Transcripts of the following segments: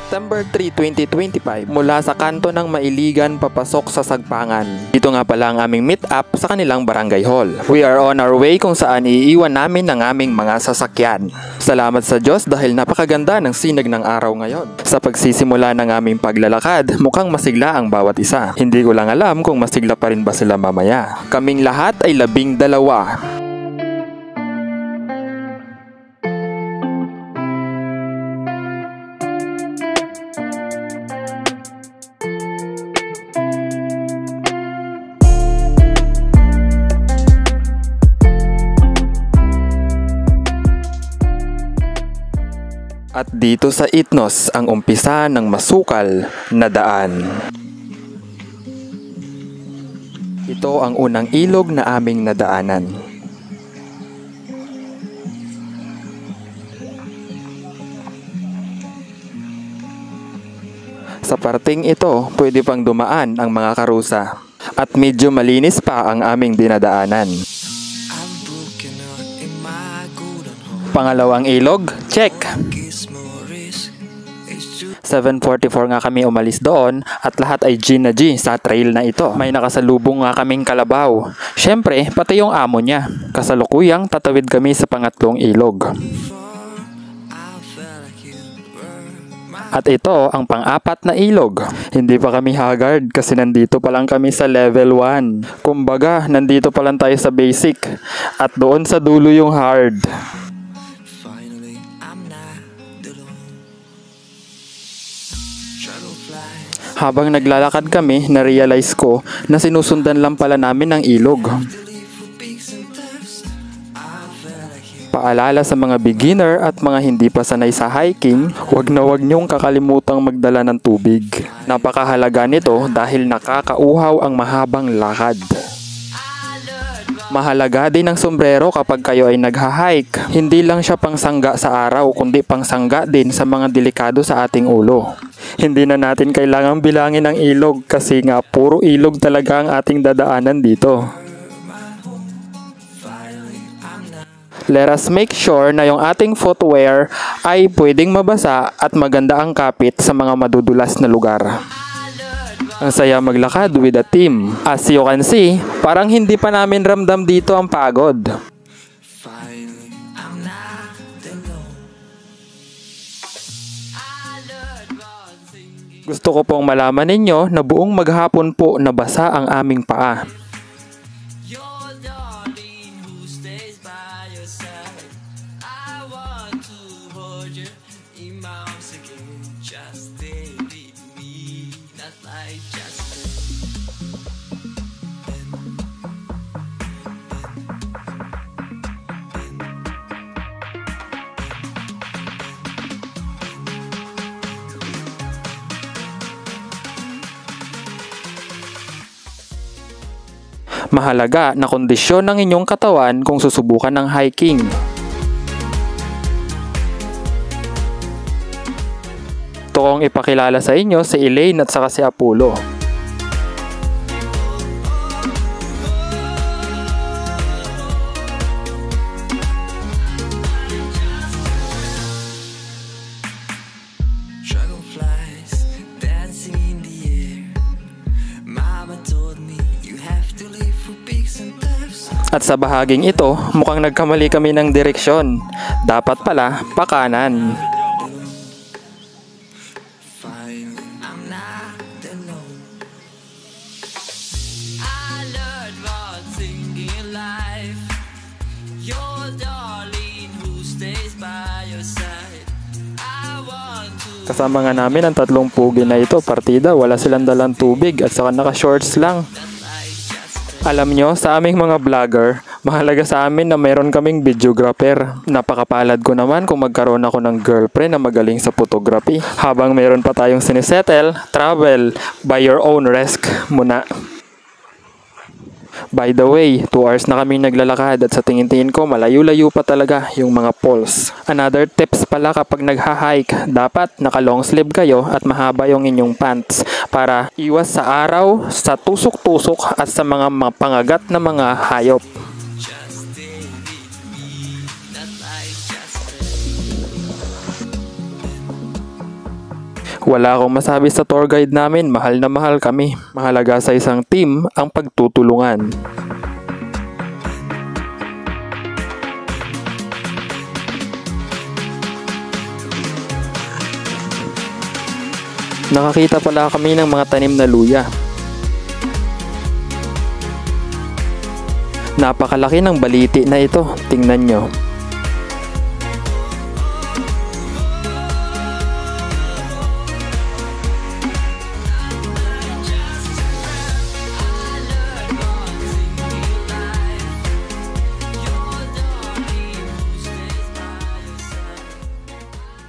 September 3, 2025 mula sa kanto ng Mailigan papasok sa Sagpangan. Dito nga pala ang aming meet up sa kanilang barangay hall. We are on our way kung saan iiwan namin ang aming mga sasakyan. Salamat sa Diyos dahil napakaganda ng sinag ng araw ngayon. Sa pagsisimula ng aming paglalakad, mukhang masigla ang bawat isa. Hindi ko lang alam kung masigla pa rin ba sila mamaya. Kaming lahat ay 12. At dito sa Itnos ang umpisa ng masukal na daan. Ito ang unang ilog na aming nadaanan. Sa parting ito, pwede pang dumaan ang mga karusa. At medyo malinis pa ang aming dinadaanan. Pangalawang ilog, check! 7:44 nga kami umalis doon at lahat ay G na G sa trail na ito. May nakasalubong nga kaming kalabaw. Syempre, pati yung amo niya. Kasalukuyang tatawid kami sa pangatlong ilog. At ito ang pang-apat na ilog. Hindi pa kami haggard kasi nandito pa lang kami sa level 1. Kumbaga, nandito pa lang tayo sa basic. At doon sa dulo yung hard. Habang naglalakad kami, na-realize ko na sinusundan lang pala namin ang ilog. Paalala sa mga beginner at mga hindi pa sanay sa hiking, wag niyong kakalimutang magdala ng tubig. Napakahalaga nito dahil nakakauhaw ang mahabang lakad. Mahalaga din ang sombrero kapag kayo ay nagha-hike. Hindi lang siya pangsangga sa araw, kundi pangsangga din sa mga delikado sa ating ulo. Hindi na natin kailangang bilangin ang ilog kasi nga puro ilog talaga ang ating dadaanan dito. Let us make sure na yung ating footwear ay pwedeng mabasa at maganda ang kapit sa mga madudulas na lugar. Ang saya maglakad with a team. As you can see, parang hindi pa namin ramdam dito ang pagod. Gusto ko pong malaman ninyo na buong maghapon po nabasa ang aming paa. Mahalaga na kondisyon ng inyong katawan kung susubukan ng hiking. Ito kong ipakilala sa inyo si Elaine at saka si Apollo. At sa bahaging ito, mukhang nagkamali kami ng direksyon. Dapat pala, pakanan. Kasama nga namin ang tatlong pugi na ito, partida, wala silang dalang tubig at saka naka-shorts lang. Alam nyo, sa aming mga vlogger, mahalaga sa amin na mayroon kaming videographer. Napakapalad ko naman kung magkaroon ako ng girlfriend na magaling sa photography. Habang mayroon pa tayong sinisettle, travel by your own risk muna. By the way, 2 hours na kaming naglalakad at sa tingin-tingin ko malayo-layo pa talaga yung mga falls. Another tips pala kapag nagha-hike, dapat naka-long sleeve kayo at mahaba yung inyong pants para iwas sa araw, sa tusok-tusok at sa mga pangagat na mga hayop. Wala akong masabi sa tour guide namin, mahal na mahal kami. Mahalaga sa isang team ang pagtutulungan. Nakakita pala kami ng mga tanim na luya. Napakalaki ng baliti na ito, tingnan nyo.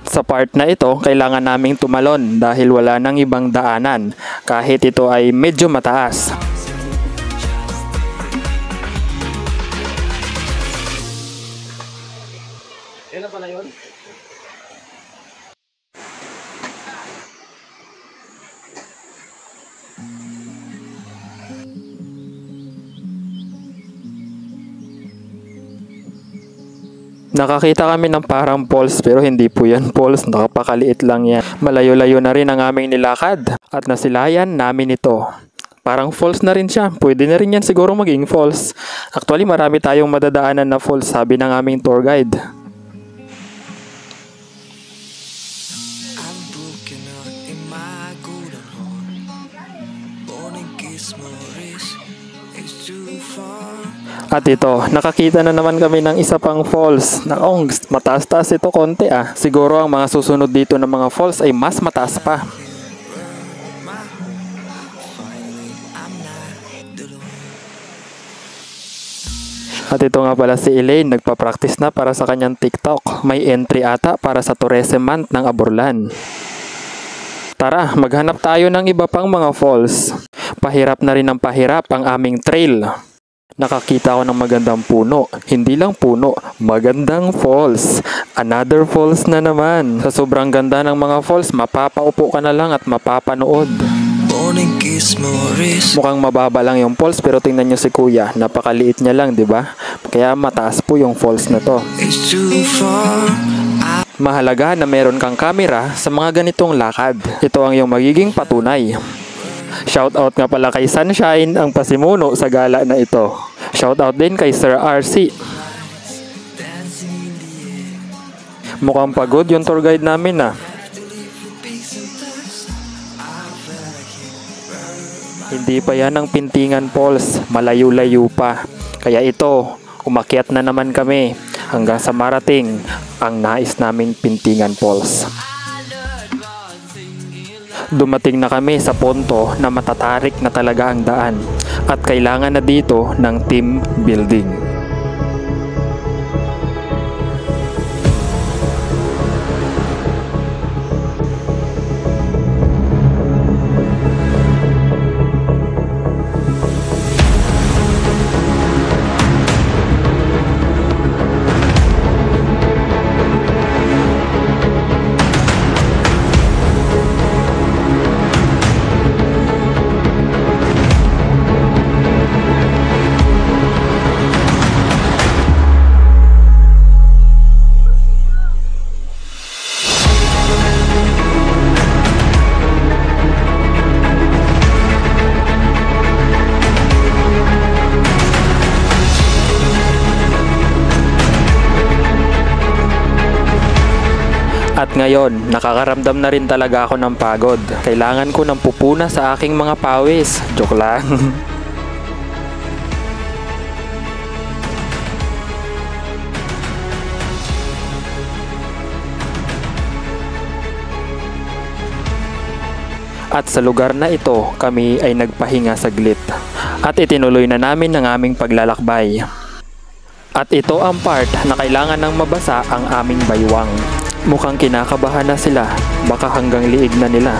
Sa part na ito, kailangan naming tumalon dahil wala nang ibang daanan kahit ito ay medyo mataas. Yan na pala yun? Nakakita kami ng parang falls pero hindi po yan falls, nakapakaliit lang yan. Malayo-layo na rin ang aming nilakad at nasilayan namin ito. Parang falls na rin siya, pwede na rin yan siguro maging falls. Actually marami tayong madadaanan na falls, sabi ng aming tour guide. At ito, nakakita na naman kami ng isa pang falls. Mataas-taas ito konti ah. Siguro ang mga susunod dito ng mga falls ay mas mataas pa. At ito nga pala si Elaine, nagpa-practice na para sa kanyang TikTok. May entry ata para sa tourism month ng Aborlan. Tara, maghanap tayo ng iba pang mga falls. Pahirap na rin ang pahirap ang aming trail. Nakakita ako ng magandang puno. Hindi lang puno, magandang falls. Another falls na naman. Sa sobrang ganda ng mga falls, mapapaupo ka na lang at mapapanood. Mukhang mababa lang yung falls pero tingnan nyo si kuya. Napakaliit niya lang, di ba? Kaya mataas po yung falls na to. Mahalaga na meron kang camera sa mga ganitong lakad. Ito ang iyong magiging patunay. Shoutout nga pala kay Sunshine, ang pasimuno sa gala na ito. Shoutout din kay Sir RC. Mukhang pagod yung tour guide namin ah. Hindi pa yan ang Pintingan Falls, malayo-layo pa. Kaya ito, umakyat na naman kami hanggang sa marating ang nais naming Pintingan Falls. Dumating na kami sa punto na matatarik na talaga ang daan at kailangan na dito ng team building. At ngayon, nakakaramdam na rin talaga ako ng pagod. Kailangan ko ng pupuna sa aking mga pawis. Joke lang. At sa lugar na ito, kami ay nagpahinga saglit. At itinuloy na namin ang aming paglalakbay. At ito ang part na kailangan ng mabasa ang aming baywang. Mukhang kinakabahan na sila, baka hanggang liig na nila.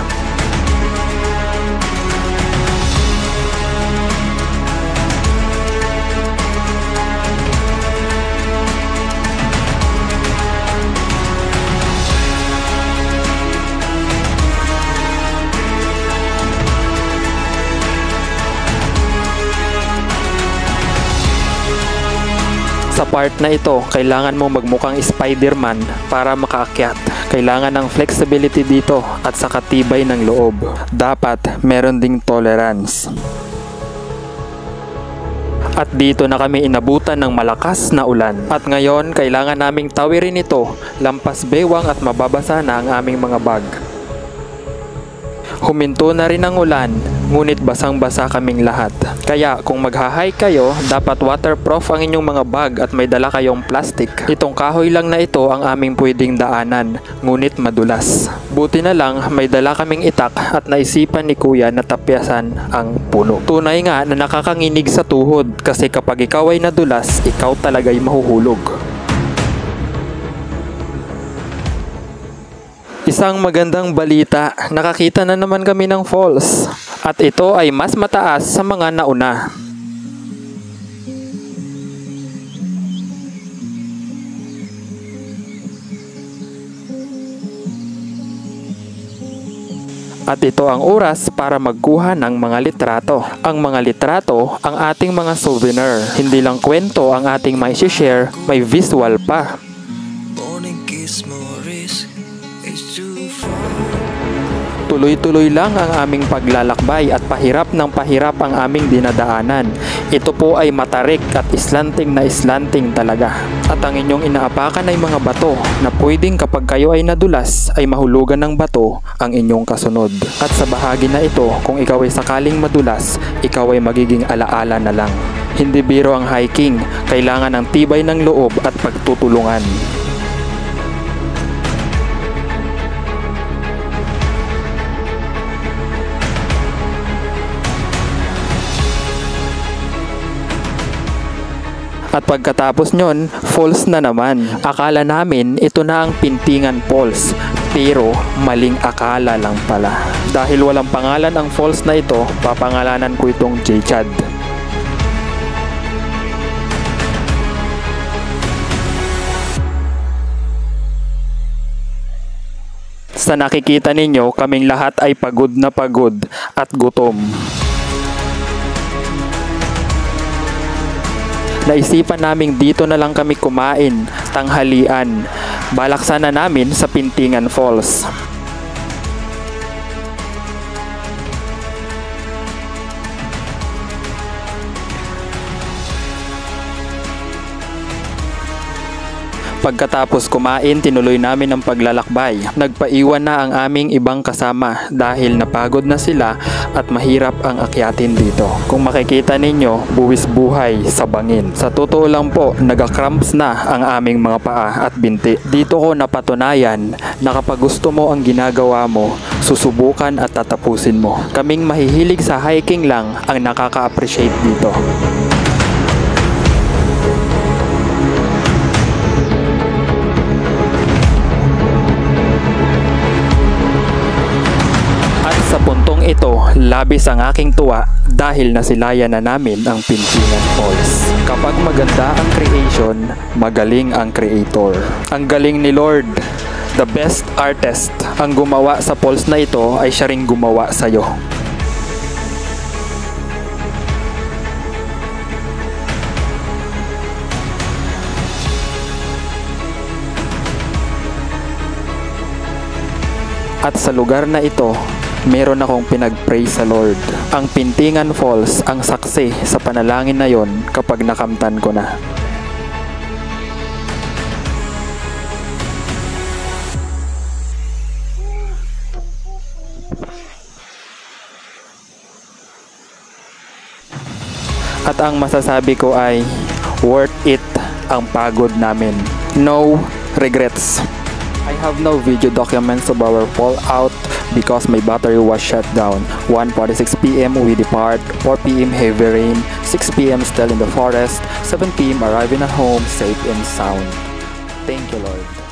Sa part na ito, kailangan mo magmukhang Spider-Man para makaakyat. Kailangan ng flexibility dito at sa katibay ng loob. Dapat meron ding tolerance. At dito na kami inabutan ng malakas na ulan. At ngayon, kailangan naming tawirin ito, lampas bewang at mababasa na ang aming mga bag. Huminto na rin ang ulan, ngunit basang-basa kaming lahat. Kaya kung magha-hike kayo, dapat waterproof ang inyong mga bag at may dala kayong plastic. Itong kahoy lang na ito ang aming pwedeng daanan, ngunit madulas. Buti na lang may dala kaming itak at naisipan ni Kuya na tapyasan ang puno. Tunay nga na nakakanginig sa tuhod kasi kapag ikaw ay nadulas, ikaw talaga'y mahuhulog. Isang magandang balita, nakakita na naman kami ng falls. At ito ay mas mataas sa mga nauna. At ito ang oras para magkuha ng mga litrato. Ang mga litrato, ang ating mga souvenir. Hindi lang kwento ang ating may share, may visual pa. Tuloy-tuloy lang ang aming paglalakbay at pahirap ng pahirap ang aming dinadaanan. Ito po ay matarik at islanting na islanting talaga. At ang inyong inaapakan ay mga bato na pwedeng kapag kayo ay nadulas ay mahulugan ng bato ang inyong kasunod. At sa bahagi na ito, kung ikaw ay sakaling madulas, ikaw ay magiging alaala na lang. Hindi biro ang hiking, kailangan ng tibay ng loob at pagtutulungan. At pagkatapos nyon, falls na naman. Akala namin ito na ang Pintingan Falls, pero maling akala lang pala. Dahil walang pangalan ang falls na ito, papangalanan ko itong J-Chad. Sa nakikita ninyo, kaming lahat ay pagod na pagod at gutom. Naisipan naming dito na lang kami kumain, tanghalian. Balak sana namin sa Pintingan Falls. Pagkatapos kumain, tinuloy namin ang paglalakbay. Nagpaiwan na ang aming ibang kasama dahil napagod na sila at mahirap ang akyatin dito. Kung makikita ninyo, buwis buhay sa bangin. Sa totoo lang po, nagka-cramps na ang aming mga paa at binti. Dito ko napatunayan na kapag gusto mo ang ginagawa mo, susubukan at tatapusin mo. Kaming mahihilig sa hiking lang ang nakaka-appreciate dito. Sa puntong ito, labis ang aking tuwa dahil nasilayan na namin ang Pintingan Falls. Kapag maganda ang creation, magaling ang creator. Ang galing ni Lord, the best artist. Ang gumawa sa falls na ito ay siya ring gumawa sa'yo. At sa lugar na ito, meron akong pinag-pray sa Lord. Ang Pintingan Falls ang saksi sa panalangin na yon kapag nakamtan ko na. At ang masasabi ko ay worth it ang pagod namin. No regrets. I have no video documents of our fallout because my battery was shut down. 1:46 PM we depart, 4 PM heavy rain, 6 PM still in the forest, 7 PM arriving at home safe and sound. Thank you, Lord.